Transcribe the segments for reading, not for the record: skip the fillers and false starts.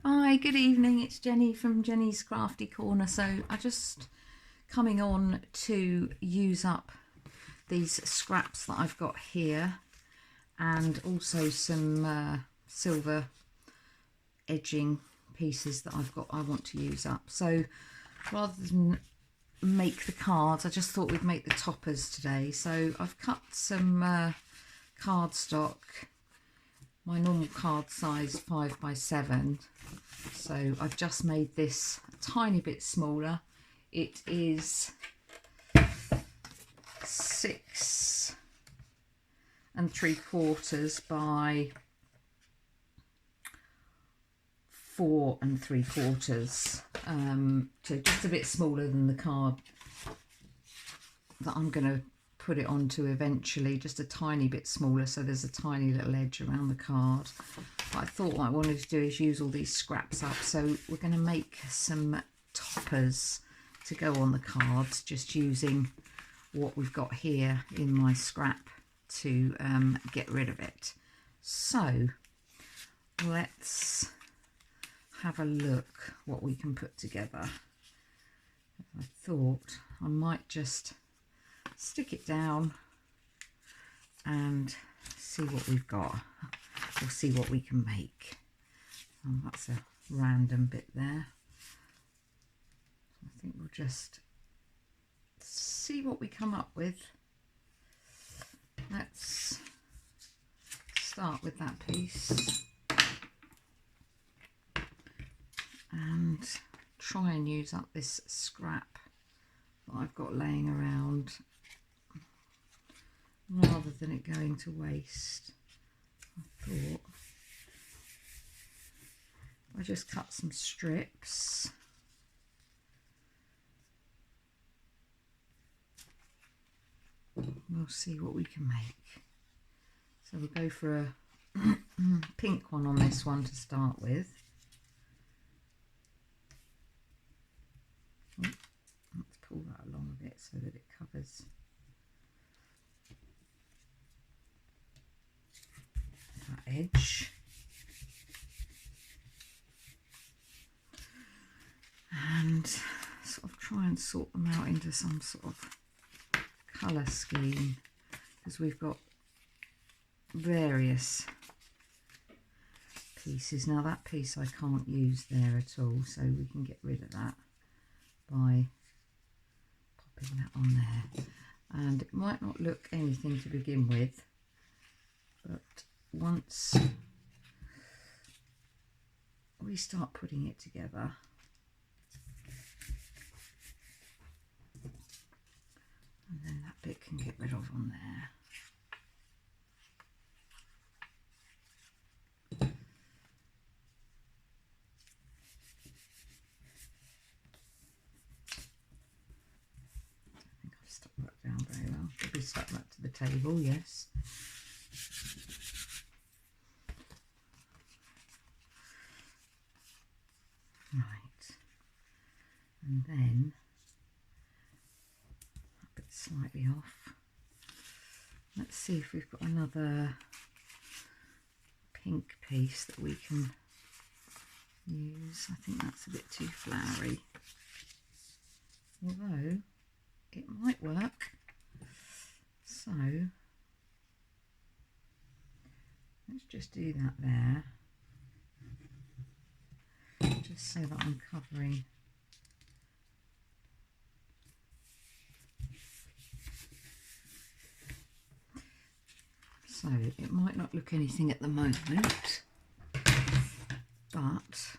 Hi, good evening. It's Jenny from Jenny's Crafty Corner. So I just coming on to use up these scraps that I've got here, and also some silver edging pieces that I want to use up. So rather than make the cards, I just thought we'd make the toppers today. So I've cut some cardstock, my normal card size 5x7. So I've just made this a tiny bit smaller. It is 6 3/4 by 4 3/4. So just a bit smaller than the card that I'm going to put it onto eventually, just a tiny bit smaller, so there's a tiny little edge around the card. But I thought what I wanted to do is use all these scraps up, so we're going to make some toppers to go on the cards, just using what we've got here in my scrap to get rid of it. So let's have a look what we can put together. I thought I might just stick it down and see what we've got. We'll see what we can make. Oh, that's a random bit there. I think we'll just see what we come up with. Let's start with that piece and try and use up this scrap that I've got laying around, rather than it going to waste. I thought I just cut some strips. We'll see what we can make. So we'll go for a pink one on this one to start with. Oh, let's pull that along a bit so that it covers that edge. And sort of try and sort them out into some sort of colour scheme, because we've got various pieces. Now that piece I can't use there at all, so we can get rid of that by popping that on there. And it might not look anything to begin with, but once we start putting it together, and then that bit can get rid of on there. I think I've stuck that down very well. Probably stuck that to the table, yes. Right, and then a bit slightly off. Let's see if we've got another pink piece that we can use. I think that's a bit too flowery, although it might work. So let's just do that there, just so that I'm covering so it might not look anything at the moment, but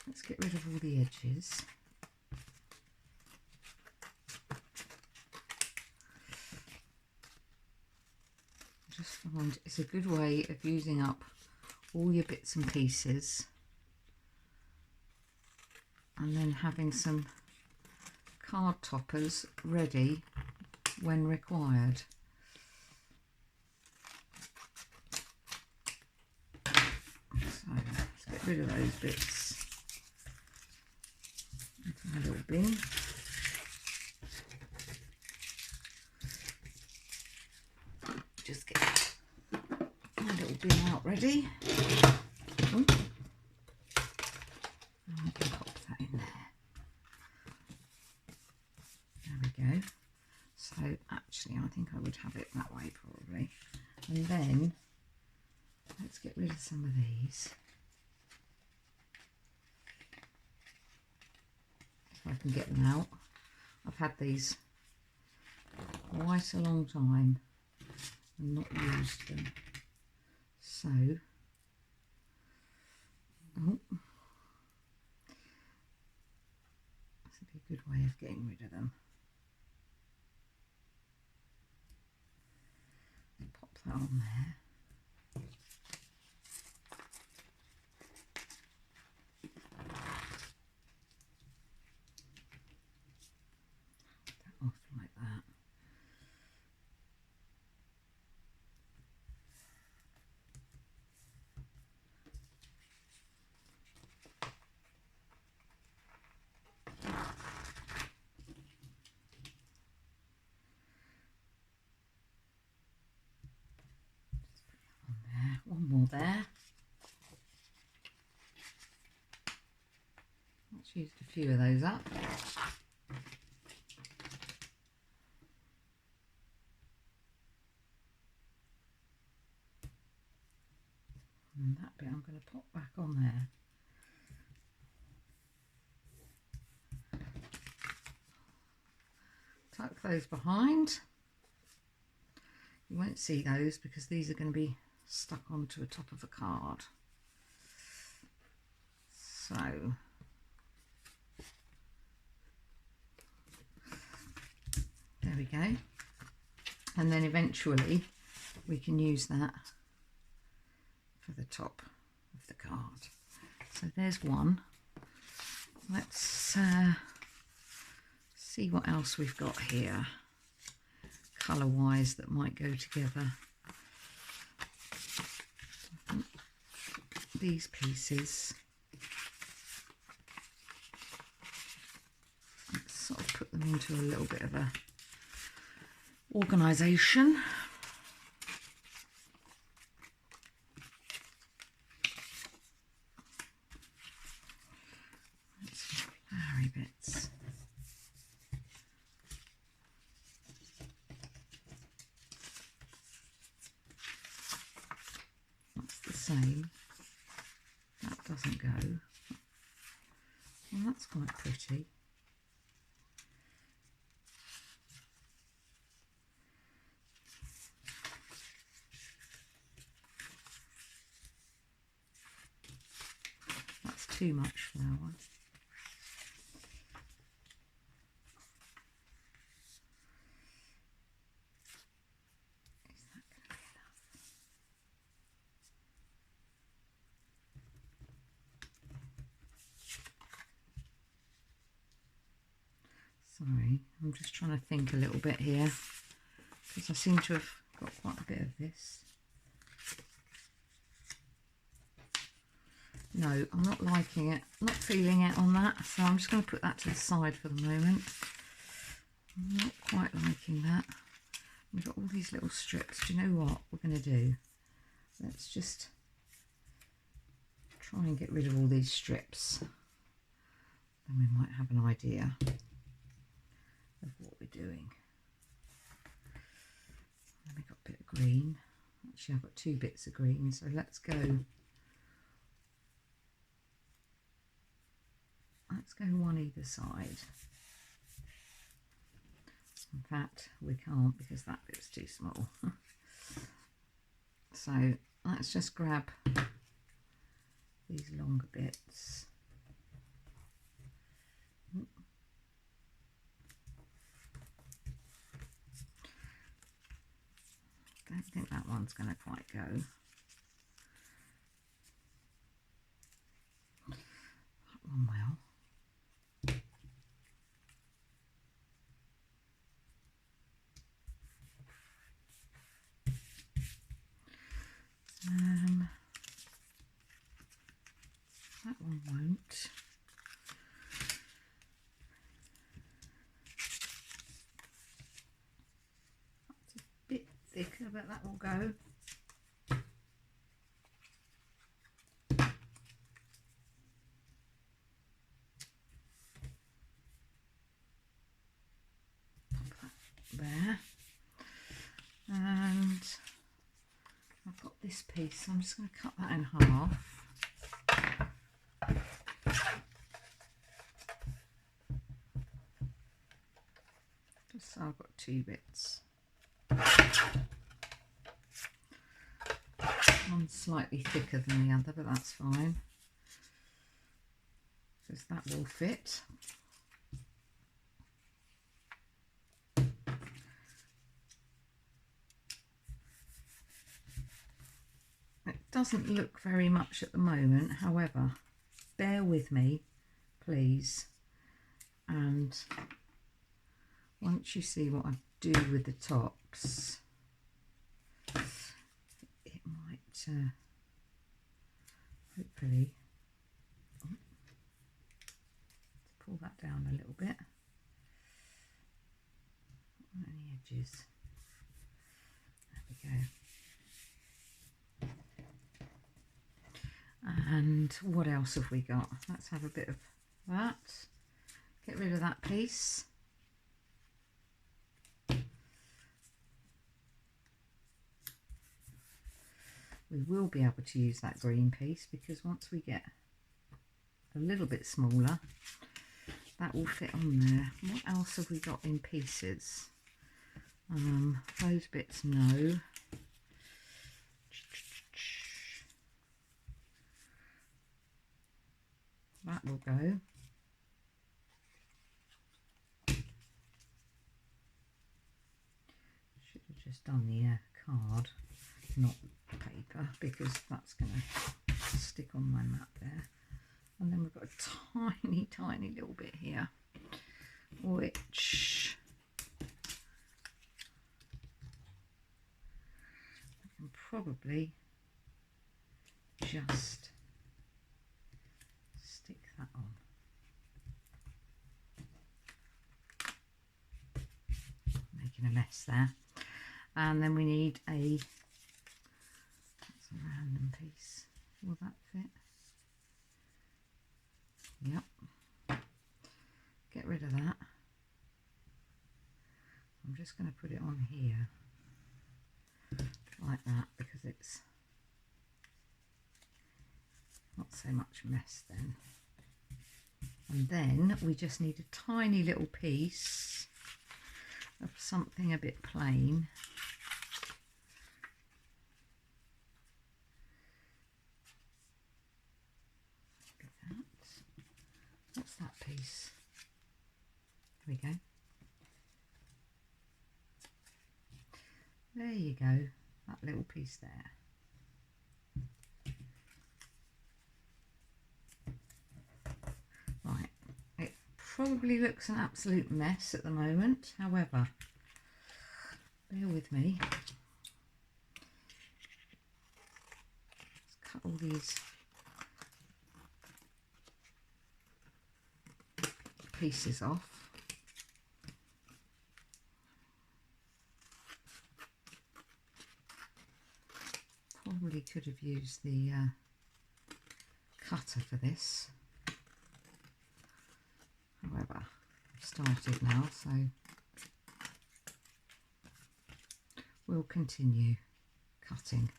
let's get rid of all the edges. I just find it's a good way of using up all your bits and pieces, and then having some card toppers ready when required. So let's get rid of those bits into my little bin. Just get my little bin out ready. Oh. And I can pop that in there. There we go. So actually I think I would have it that way probably. And then let's get rid of some of these. If I can get them out. I've had these quite a long time and not used them. So, oh, this would be a good way of getting rid of them. Pop that on there. Off like that. On there, one more there. Let's use a few of those up. And that bit I'm going to pop back on there. Tuck those behind. You won't see those because these are going to be stuck onto the top of a card. So there we go. And then eventually we can use that for the top of the card. So there's one. Let's see what else we've got here colour wise that might go together. I think these pieces, let's sort of put them into a little bit of a organisation. Flowery bits. That's the same. That doesn't go. Well, that's quite pretty. That's too much flower. Sorry, I'm just trying to think a little bit here because I seem to have got quite a bit of this. No, I'm not liking it, not feeling it on that, so I'm just going to put that to the side for the moment. I'm not quite liking that. We've got all these little strips. Do you know what we're going to do? Let's just try and get rid of all these strips. Then we might have an idea of what we're doing. Then we've got a bit of green. Actually, I've got two bits of green, so let's go. Let's go one either side. In fact, we can't because that bit's too small. So let's just grab these longer bits. I don't think that one's going to quite go. That one will. That one won't. That's a bit thicker, but that will go. there. And I've got this piece, so I'm just going to cut that in half. Just so I've got two bits. One's slightly thicker than the other, but that's fine, because that will fit. It doesn't look very much at the moment, however, bear with me, please, and once you see what I do with the tops, it might hopefully pull that down a little bit on any edges. There we go. And what else have we got? Let's have a bit of that. Get rid of that piece. We will be able to use that green piece, because once we get a little bit smaller, that will fit on there. What else have we got in pieces? Those bits, no. That will go. Should have just done the card, not paper, because that's going to stick on my map there. And then we've got a tiny little bit here, which I can probably just stick that on. Making a mess there. And then we need a random piece. Will that fit? Yep. Get rid of that. I'm just going to put it on here like that, because it's not so much mess then. And then we just need a tiny little piece of something a bit plain. What's that piece? There we go. There you go, that little piece there. Right, it probably looks an absolute mess at the moment, however, bear with me. Let's cut all these pieces off. Probably could have used the cutter for this. However, I've started now, so we'll continue cutting.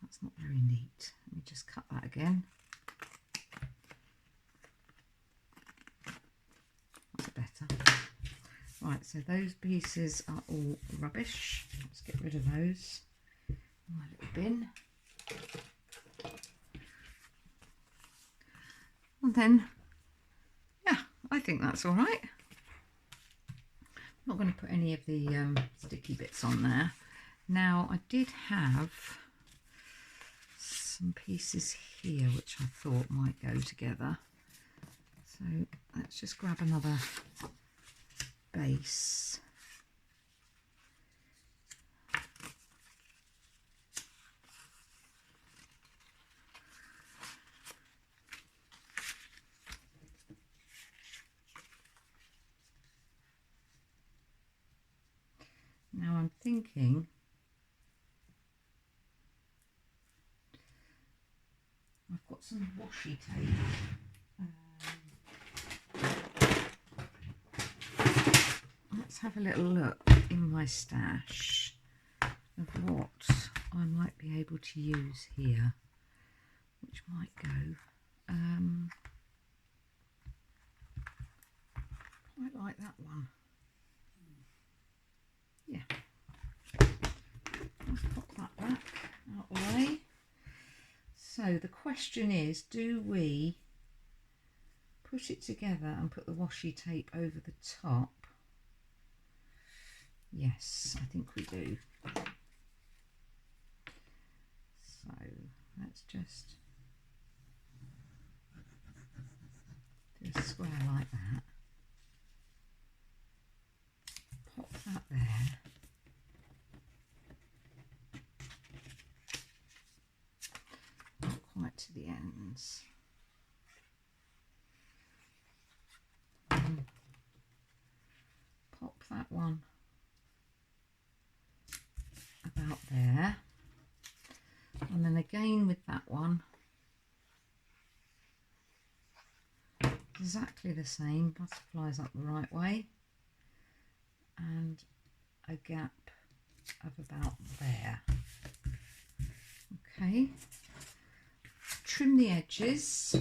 That's not very neat. Let me just cut that again. That's better. Right, so those pieces are all rubbish. Let's get rid of those in my little bin. And then, yeah, I think that's all right. I'm not going to put any of the sticky bits on there. Now, I did have some pieces here which I thought might go together. So let's just grab another base. Now I'm thinking I've got some washi tape. have a little look in my stash of what I might be able to use here, which might go. Quite like that one. Yeah. Let's pop that back out of the way. So the question is, do we put it together and put the washi tape over the top? Yes, I think we do. So let's just do a square like that. Pop that there. Not quite to the ends. Pop that one about there. And then again with that one, exactly the same, butterflies up the right way, and a gap of about there. Okay, trim the edges.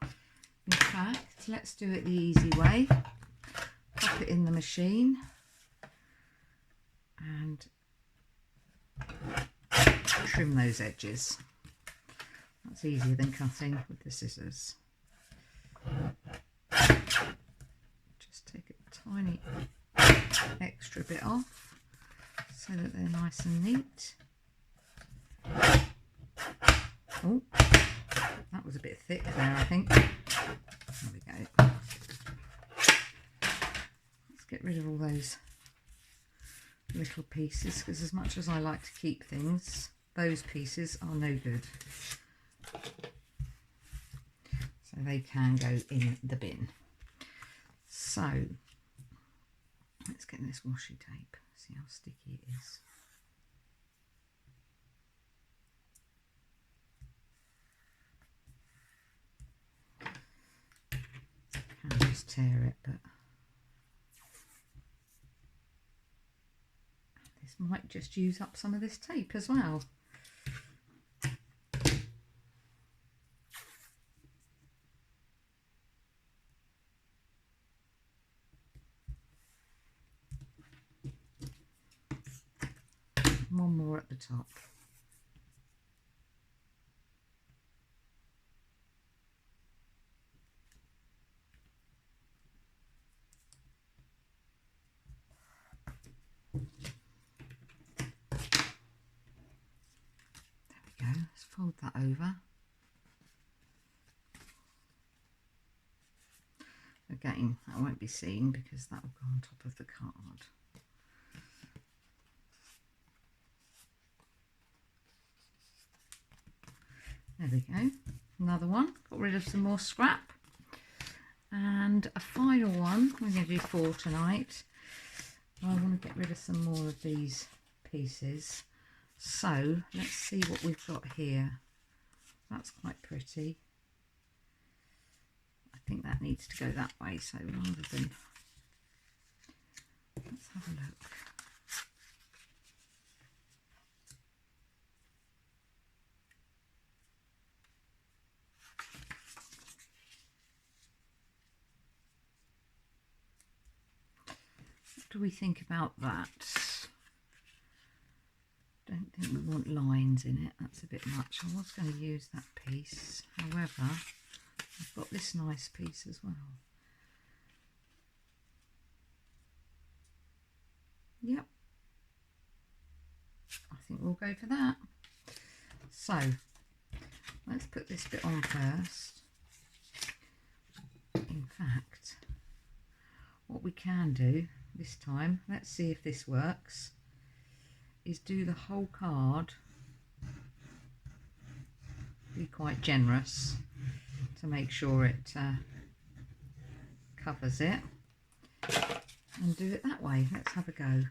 In fact, let's do it the easy way. Pop it in the machine and trim those edges. That's easier than cutting with the scissors. Just take a tiny extra bit off so that they're nice and neat. Oh, that was a bit thick there, I think. There we go. Let's get rid of all those little pieces, because as much as I like to keep things, those pieces are no good. So they can go in the bin. So let's get this washi tape, see how sticky it is. Can just tear it, but this might just use up some of this tape as well. One more at the top. There we go, let's fold that over. Again, that won't be seen because that will go on top of the card. There we go, another one. Got rid of some more scrap. And a final one, we're going to do 4 tonight. I want to get rid of some more of these pieces. So let's see what we've got here. That's quite pretty. I think that needs to go that way, so rather than, let's have a look. What do we think about that? Don't think we want lines in it, that's a bit much. I was going to use that piece, however, I've got this nice piece as well. Yep, I think we'll go for that. So let's put this bit on first. In fact, what we can do this time, let's see if this works, is do the whole card. Be quite generous to make sure it covers it, and do it that way. Let's have a go.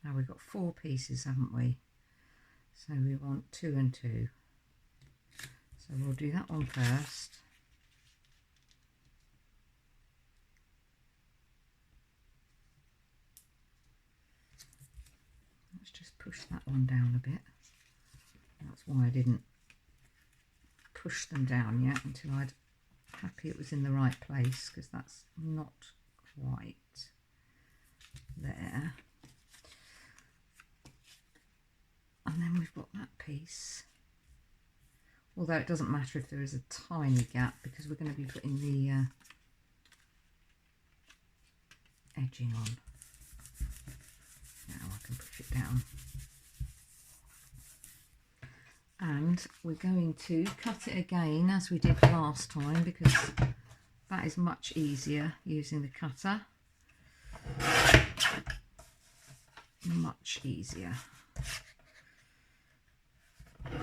Now we've got 4 pieces, haven't we? So we want 2 and 2. So we'll do that one first. one down a bit. That's why I didn't push them down yet until I'd happy it was in the right place, because that's not quite there. And then we've got that piece, although it doesn't matter if there is a tiny gap because we're going to be putting the edging on. Now I can push it down. And we're going to cut it again as we did last time, because that is much easier using the cutter. Much easier. Take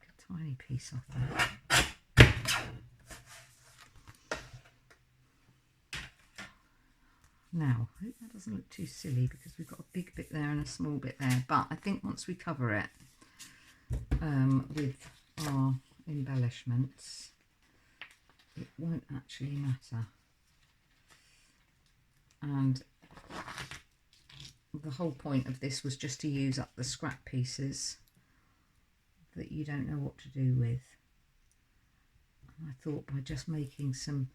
a tiny piece off there. Now, I hope that doesn't look too silly because we've got a big bit there and a small bit there, but I think once we cover it with our embellishments, it won't actually matter. And the whole point of this was just to use up the scrap pieces that you don't know what to do with. And I thought by just making some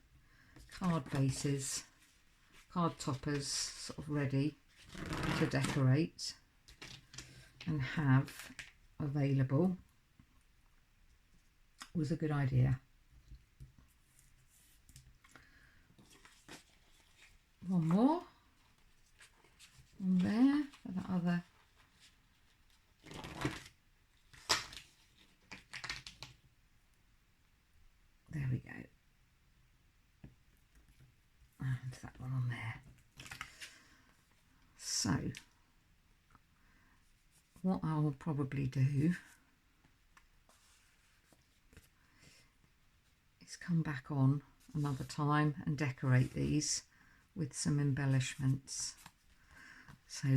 card bases, card toppers sort of ready to decorate and have available was a good idea. One more on there for that other. There we go. And that one on there. So what I will probably do is come back on another time and decorate these with some embellishments. So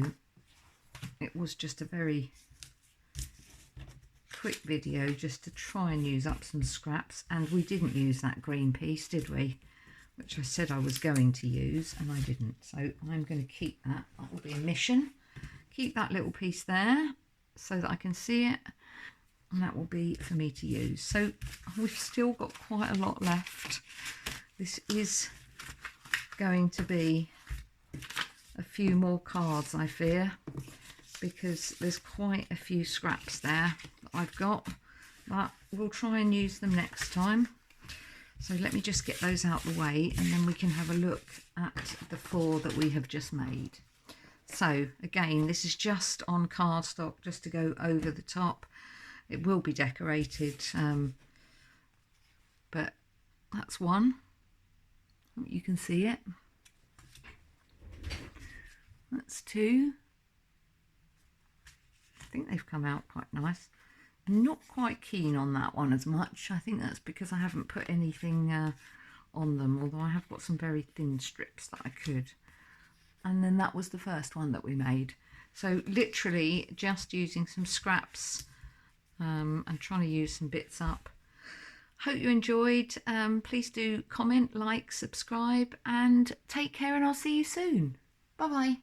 it was just a very quick video just to try and use up some scraps, and we didn't use that green piece, did we? Which I said I was going to use, and I didn't. So I'm going to keep that. That will be a mission. Keep that little piece there so that I can see it, and that will be for me to use. So we've still got quite a lot left. This is going to be a few more cards, I fear, because there's quite a few scraps there that I've got, but we'll try and use them next time. So let me just get those out the way, and then we can have a look at the 4 that we have just made. So again, this is just on cardstock, just to go over the top. It will be decorated, but that's one. You can see it. That's 2. I think they've come out quite nice. I'm not quite keen on that one as much. I think that's because I haven't put anything on them, although I have got some very thin strips that I could. And then that was the first one that we made. So literally just using some scraps and trying to use some bits up. Hope you enjoyed. Please do comment, like, subscribe, and take care, and I'll see you soon. Bye bye.